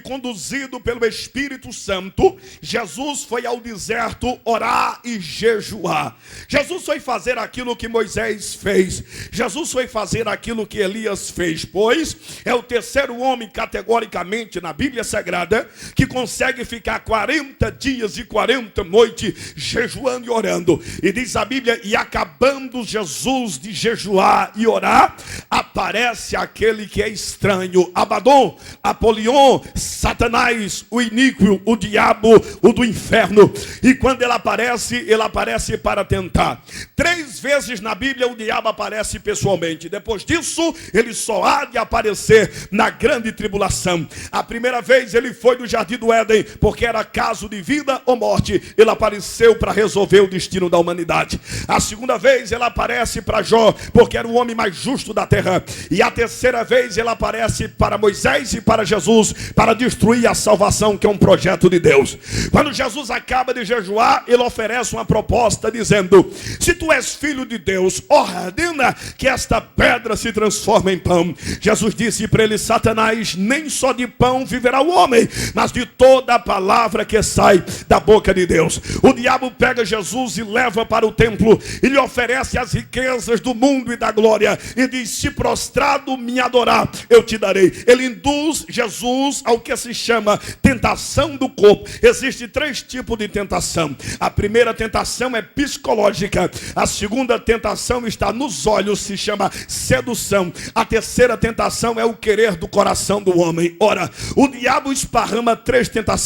Conduzido pelo Espírito Santo, Jesus foi ao deserto orar e jejuar. Jesus foi fazer aquilo que Moisés fez. Jesus foi fazer aquilo que Elias fez, pois é o terceiro homem categoricamente na Bíblia Sagrada que consegue ficar 40 dias e 40 noites jejuando e orando. E diz a Bíblia, e acabando Jesus de jejuar e orar, aparece aquele que é estranho, Abaddon, Apolion, Satanás, o iníquo, o diabo, o do inferno. E quando ele aparece para tentar. 3 vezes na Bíblia o diabo aparece pessoalmente. Depois disso, ele só há de aparecer na grande tribulação. A primeira vez ele foi no Jardim do Éden, porque era caso de vida ou morte. Ele apareceu para resolver o destino da humanidade. A segunda vez ele aparece para Jó, porque era o homem mais justo da terra. E a terceira vez ele aparece para Moisés e para Jesus, para destruir a salvação, que é um projeto de Deus. Quando Jesus acaba de jejuar, ele oferece uma proposta dizendo: se tu és filho de Deus, ordena que esta pedra se transforme em pão. Jesus disse para ele: Satanás, nem só de pão viverá o homem, mas de toda a palavra que sai da boca de Deus. O diabo pega Jesus e leva para o templo e lhe oferece as riquezas do mundo e da glória e diz: se prostrado me adorar, eu te darei. Ele induz Jesus ao que se chama tentação do corpo. Existem 3 tipos de tentação. A primeira tentação é psicológica. A segunda tentação está nos olhos, se chama sedução. A terceira tentação é o querer do coração do homem. Ora, o diabo esparrama 3 tentações.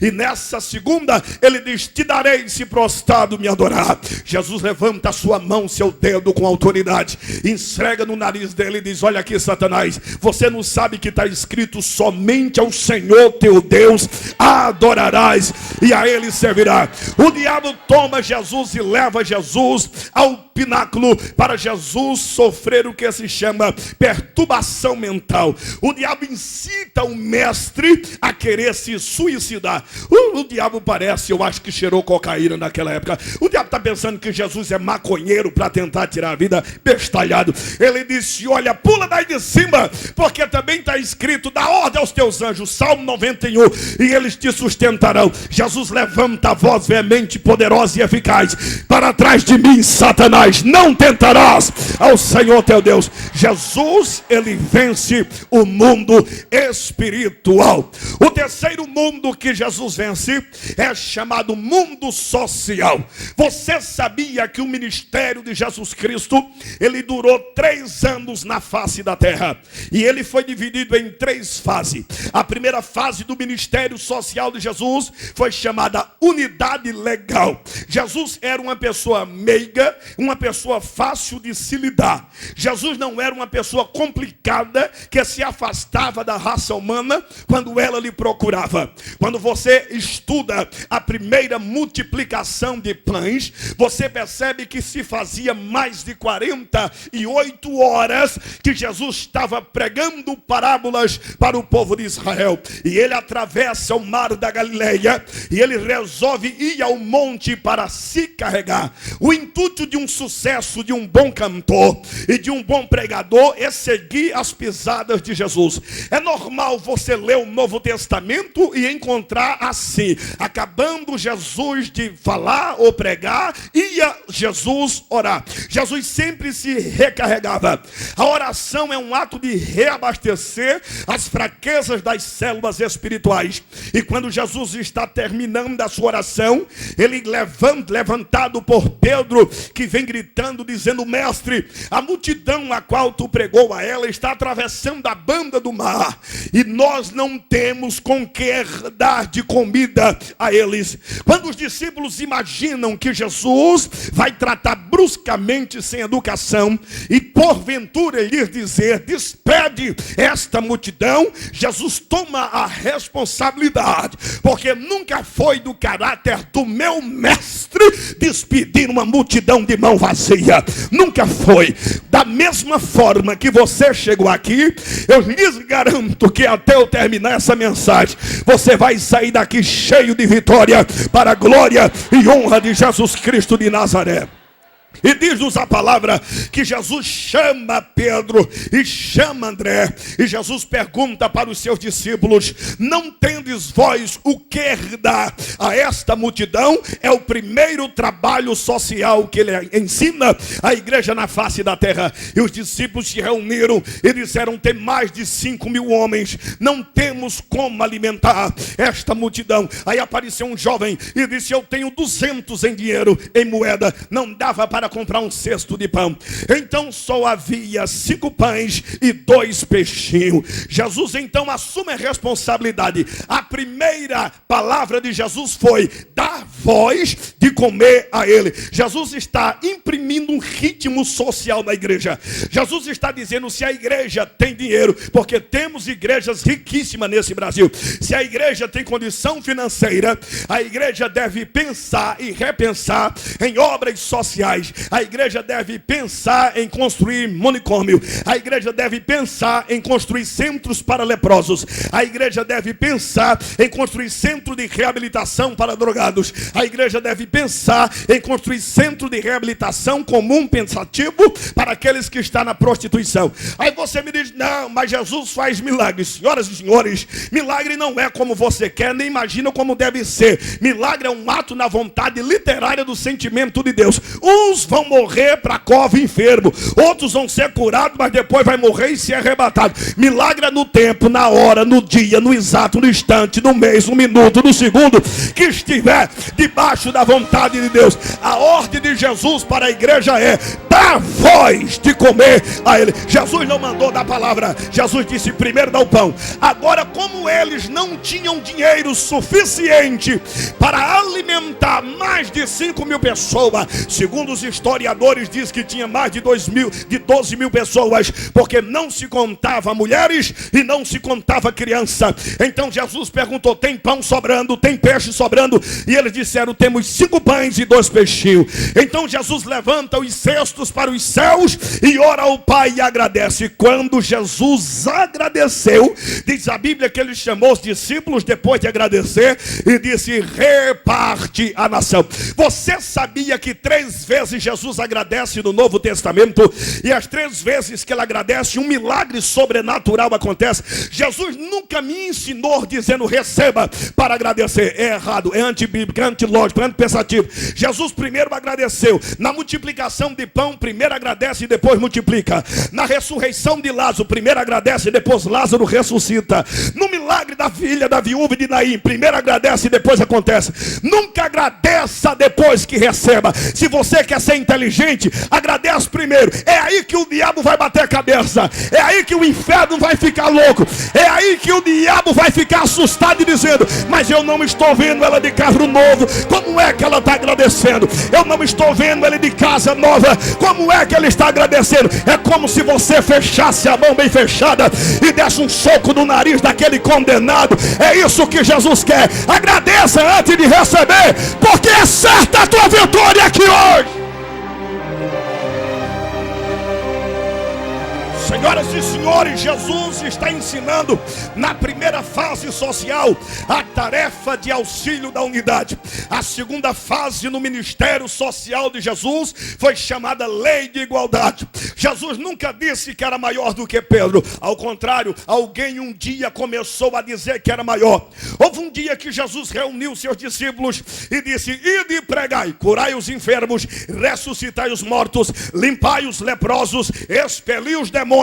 E nessa segunda, ele diz: te darei se prostrado me adorar. Jesus levanta a sua mão, seu dedo com autoridade, esfrega no nariz dele e diz: olha aqui, Satanás, você não sabe que está escrito: somente ao Senhor teu Deus adorarás e a ele servirá. O diabo toma Jesus e leva Jesus ao pináculo para Jesus sofrer o que se chama perturbação mental. O diabo incita o mestre a querer se suicidar. O diabo parece, eu acho que cheirou cocaína naquela época. O diabo está pensando que Jesus é maconheiro para tentar tirar a vida, bestalhado. Ele disse: olha, pula daí de cima, porque também está escrito: dá ordem aos teus anjos, Salmo 91, e eles te sustentarão. Jesus levanta a voz veemente, poderosa e eficaz: para trás de mim, Satanás, não tentarás ao Senhor teu Deus. Jesus, ele vence o mundo espiritual. O terceiro mundo que Jesus vence é chamado mundo social. Você sabia que o ministério de Jesus Cristo, ele durou 3 anos na face da terra, e ele foi dividido em 3 fases. A primeira fase do ministério social de Jesus foi chamada unidade legal. Jesus era uma pessoa meiga, uma pessoa fácil de se lidar. Jesus não era uma pessoa complicada que se afastava da raça humana quando ela lhe procurava. Quando você estuda a primeira multiplicação de pães, você percebe que se fazia mais de 48 horas que Jesus estava pregando parábolas para o povo de Israel. E ele atravessa o mar da Galileia e ele resolve ir ao monte para se carregar. O intuito de um sucesso, de um bom cantor e de um bom pregador é seguir as pisadas de Jesus. É normal você ler o Novo Testamento e encontrar assim: acabando Jesus de falar ou pregar, ia Jesus orar. Jesus sempre se recarregava. A oração é um ato de reabastecer as fraquezas das células espirituais. E quando Jesus está terminando a sua oração, ele levantado por Pedro, que vem gritando, dizendo: mestre, a multidão a qual tu pregou a ela está atravessando a banda do mar, e nós não temos com que dar de comida a eles. Quando os discípulos imaginam que Jesus vai tratar bruscamente, sem educação, e porventura lhes dizer: despede esta multidão, Jesus toma a responsabilidade, porque nunca foi do caráter do meu mestre despedir uma multidão de mão vazia. Nunca foi. Da mesma forma que você chegou aqui, eu lhes garanto que até eu terminar essa mensagem, você vai sair daqui cheio de vitória para a glória e honra de Jesus Cristo de Nazaré. E diz-nos a palavra que Jesus chama Pedro e chama André. E Jesus pergunta para os seus discípulos: não tendes vós o que dar a esta multidão? É o primeiro trabalho social que ele ensina à igreja na face da terra. E os discípulos se reuniram e disseram: tem mais de 5.000 homens, não temos como alimentar esta multidão. Aí apareceu um jovem e disse: eu tenho 200 em dinheiro, em moeda. Não dava para comprar um cesto de pão. Então só havia 5 pães e 2 peixinhos. Jesus então assume a responsabilidade. A primeira palavra de Jesus foi: dar voz de comer a ele. Jesus está imprimindo um ritmo social na igreja. Jesus está dizendo: se a igreja tem dinheiro, porque temos igrejas riquíssimas nesse Brasil, se a igreja tem condição financeira, a igreja deve pensar e repensar em obras sociais. A igreja deve pensar em construir manicômio. A igreja deve pensar em construir centros para leprosos. A igreja deve pensar em construir centro de reabilitação para drogados. A igreja deve pensar em construir centro de reabilitação comum pensativo para aqueles que estão na prostituição. Aí você me diz: não, mas Jesus faz milagres. Senhoras e senhores, milagre não é como você quer, nem imagina como deve ser. Milagre é um ato na vontade literária do sentimento de Deus. Uns vão morrer para a cova enfermo, outros vão ser curados, mas depois vai morrer e ser arrebatado. Milagre é no tempo, na hora, no dia, no exato, no instante, no mês, no minuto, no segundo que estiver debaixo da vontade de Deus. A ordem de Jesus para a igreja é: dar voz de comer a ele. Jesus não mandou dar palavra. Jesus disse: primeiro dá o pão. Agora, como eles não tinham dinheiro suficiente para alimentar mais de 5.000 pessoas, segundo os historiadores diz que tinha mais de 12 mil pessoas, porque não se contava mulheres e não se contava criança. Então Jesus perguntou: tem pão sobrando? Tem peixe sobrando? E eles disseram: temos 5 pães e 2 peixinhos. Então Jesus levanta os cestos para os céus e ora ao Pai e agradece. Quando Jesus agradeceu, diz a Bíblia que ele chamou os discípulos depois de agradecer e disse: reparte a nação. Você sabia que 3 vezes Jesus agradece no Novo Testamento, e as 3 vezes que ele agradece, um milagre sobrenatural acontece? Jesus nunca me ensinou dizendo receba para agradecer. É errado, é antibíblico, é antilógico, é antipensativo. Jesus primeiro agradeceu. Na multiplicação de pão, primeiro agradece e depois multiplica. Na ressurreição de Lázaro, primeiro agradece e depois Lázaro ressuscita. No milagre da filha da viúva de Naim, primeiro agradece e depois acontece. Nunca agradeça depois que receba. Se você quer ser inteligente, agradece primeiro. É aí que o diabo vai bater a cabeça. É aí que o inferno vai ficar louco. É aí que o diabo vai ficar assustado e dizendo: mas eu não estou vendo ela de carro novo. Como é que ela está agradecendo? Eu não estou vendo ela de casa nova. Como é que ele está agradecendo? É como se você fechasse a mão bem fechada e desse um soco no nariz daquele condenado. É isso que Jesus quer. Agradeça antes de receber, porque é certa a tua vitória aqui hoje. Senhoras e senhores, Jesus está ensinando na primeira fase social a tarefa de auxílio da unidade. A segunda fase no ministério social de Jesus foi chamada lei de igualdade. Jesus nunca disse que era maior do que Pedro. Ao contrário, alguém um dia começou a dizer que era maior. Houve um dia que Jesus reuniu seus discípulos e disse: ide e pregai, curai os enfermos, ressuscitai os mortos, limpai os leprosos, expeli os demônios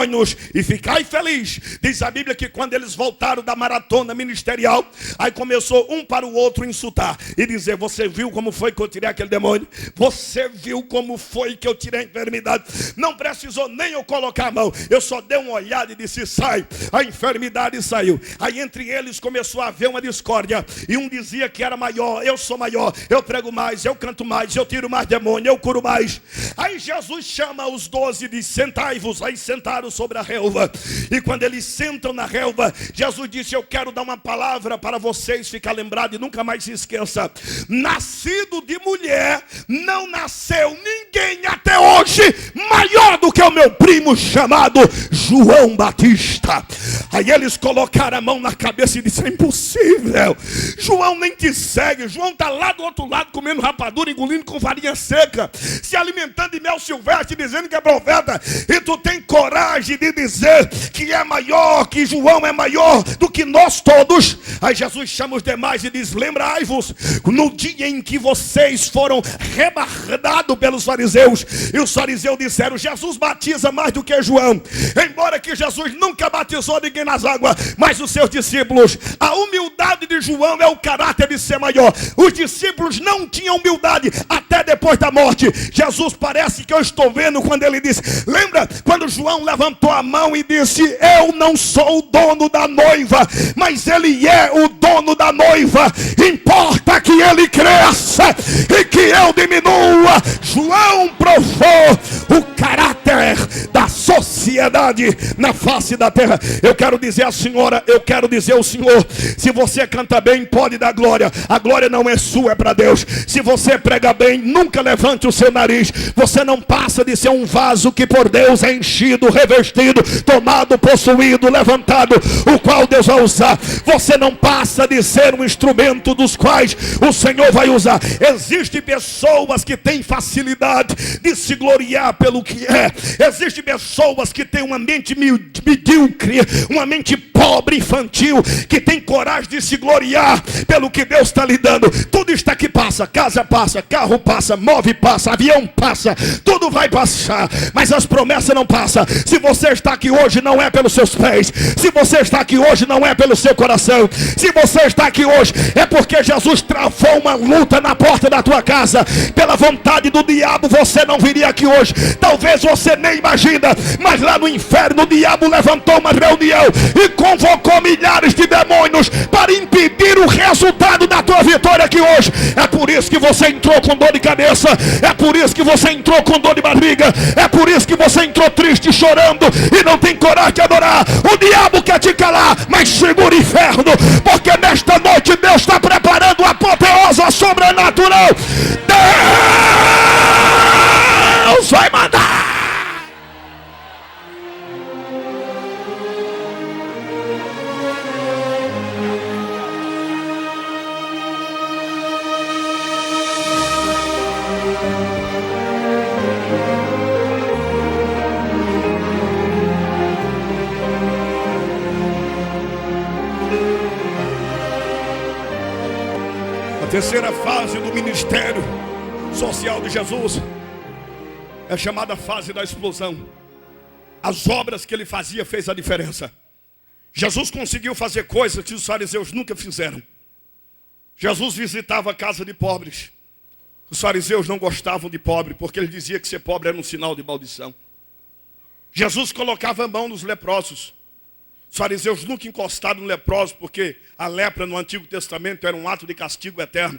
e ficai feliz. Diz a Bíblia que quando eles voltaram da maratona ministerial, aí começou um para o outro insultar e dizer: você viu como foi que eu tirei aquele demônio? Você viu como foi que eu tirei a enfermidade? Não precisou nem eu colocar a mão, eu só dei uma olhada e disse: sai. A enfermidade saiu. Aí entre eles começou a haver uma discórdia, e um dizia que era maior: eu sou maior, eu prego mais, eu canto mais, eu tiro mais demônio, eu curo mais. Aí Jesus chama os 12 e diz: sentai-vos. Aí sentaram sentaram sobre a relva. E quando eles sentam na relva, Jesus disse: eu quero dar uma palavra para vocês ficar lembrado e nunca mais se esqueça. Nascido de mulher, não nasceu ninguém até hoje maior do que o meu primo chamado João Batista. Aí eles colocaram a mão na cabeça e disseram: é impossível, João nem te segue. João está lá do outro lado comendo rapadura, engolindo com farinha seca, se alimentando de mel silvestre, dizendo que é profeta, e tu tem coragem de dizer que é maior, que João é maior do que nós todos. Aí Jesus chama os demais e diz: lembrai-vos no dia em que vocês foram rebardados pelos fariseus, e os fariseus disseram: Jesus batiza mais do que João. Embora que Jesus nunca batizou ninguém nas águas, mas os seus discípulos, a humildade de João é o caráter de ser maior. Os discípulos não tinham humildade até depois da morte. Jesus parece que eu estou vendo quando ele disse: lembra quando João levantou a mão e disse: eu não sou o dono da noiva, mas ele é o dono da noiva, importa que ele cresça e que eu diminua. João provou o caráter da sociedade na face da terra. Eu quero dizer à senhora, eu quero dizer ao senhor: se você canta bem, pode dar glória. A glória não é sua, é para Deus. Se você prega bem, nunca levante o seu nariz. Você não passa de ser um vaso que por Deus é enchido, revestido, tomado, possuído, levantado, o qual Deus vai usar. Você não passa de ser um instrumento dos quais o Senhor vai usar. Existem pessoas que têm facilidade de se gloriar pelo que é. Existem pessoas que têm uma mente medíocre, uma mente pobre, infantil, que tem coragem de se gloriar pelo que Deus está lhe dando. Tudo está que passa, casa passa, carro passa, móvel passa, avião passa, tudo vai passar, mas as promessas não passam. Se você está aqui hoje, não é pelos seus pés. Se você está aqui hoje, não é pelo seu coração. Se você está aqui hoje, é porque Jesus travou uma luta na porta da tua casa. Pela vontade do diabo, você não viria aqui hoje. Talvez você nem imagina, mas lá no inferno o diabo levantou uma reunião e convocou milhares de demônios para impedir o resultado da tua vitória aqui hoje. É por isso que você entrou com dor de cabeça, é por isso que você entrou com dor de barriga, é por isso que você entrou triste, chorando e não tem coragem de adorar. O diabo quer te calar, mas segura o inferno, porque nesta noite Deus está preparando uma apoteose sobrenatural. Deus vai mandar. A terceira fase do ministério social de Jesus é chamada fase da explosão. As obras que ele fazia fez a diferença. Jesus conseguiu fazer coisas que os fariseus nunca fizeram. Jesus visitava a casa de pobres. Os fariseus não gostavam de pobre, porque ele dizia que ser pobre era um sinal de maldição. Jesus colocava a mão nos leprosos. Os fariseus nunca encostaram no leproso, porque a lepra no Antigo Testamento era um ato de castigo eterno,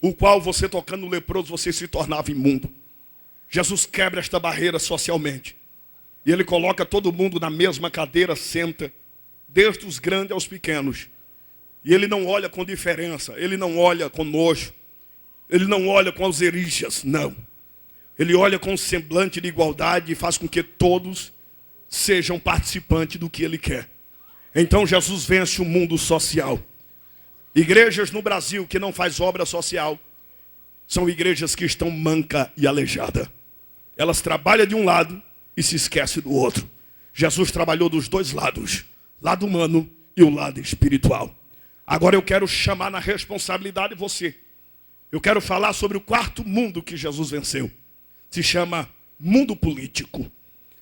o qual você tocando no leproso, você se tornava imundo. Jesus quebra esta barreira socialmente. E ele coloca todo mundo na mesma cadeira, senta, desde os grandes aos pequenos. E ele não olha com diferença, ele não olha com nojo, ele não olha com alzerichas, não. Ele olha com um semblante de igualdade e faz com que todos sejam participantes do que ele quer. Então Jesus vence o mundo social. Igrejas no Brasil que não faz obra social são igrejas que estão manca e aleijada. Elas trabalham de um lado e se esquecem do outro. Jesus trabalhou dos dois lados, lado humano e o lado espiritual. Agora eu quero chamar na responsabilidade você. Eu quero falar sobre o quarto mundo que Jesus venceu. Se chama mundo político.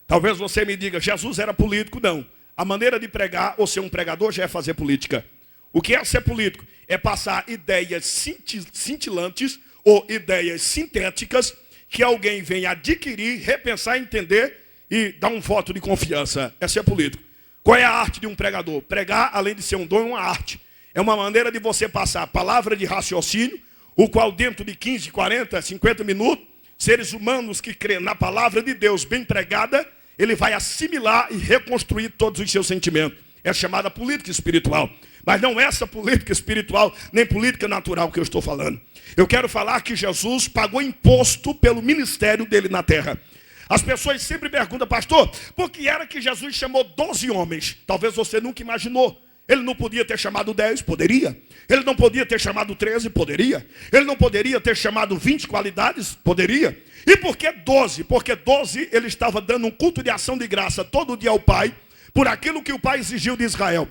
Talvez você me diga: Jesus era político? Não. A maneira de pregar ou ser um pregador já é fazer política. O que é ser político? É passar ideias cintilantes ou ideias sintéticas que alguém vem adquirir, repensar, entender e dar um voto de confiança. É ser político. Qual é a arte de um pregador? Pregar, além de ser um dom, é uma arte. É uma maneira de você passar a palavra de raciocínio, o qual dentro de 15, 40, 50 minutos, seres humanos que creem na palavra de Deus bem pregada, ele vai assimilar e reconstruir todos os seus sentimentos. É chamada política espiritual. Mas não essa política espiritual, nem política natural que eu estou falando. Eu quero falar que Jesus pagou imposto pelo ministério dele na terra. As pessoas sempre perguntam, pastor, por que era que Jesus chamou 12 homens? Talvez você nunca imaginou. Ele não podia ter chamado 10? Poderia. Ele não podia ter chamado 13? Poderia. Ele não poderia ter chamado 20 qualidades? Poderia. E por que 12? Porque 12 ele estava dando um culto de ação de graça todo dia ao Pai, por aquilo que o Pai exigiu de Israel.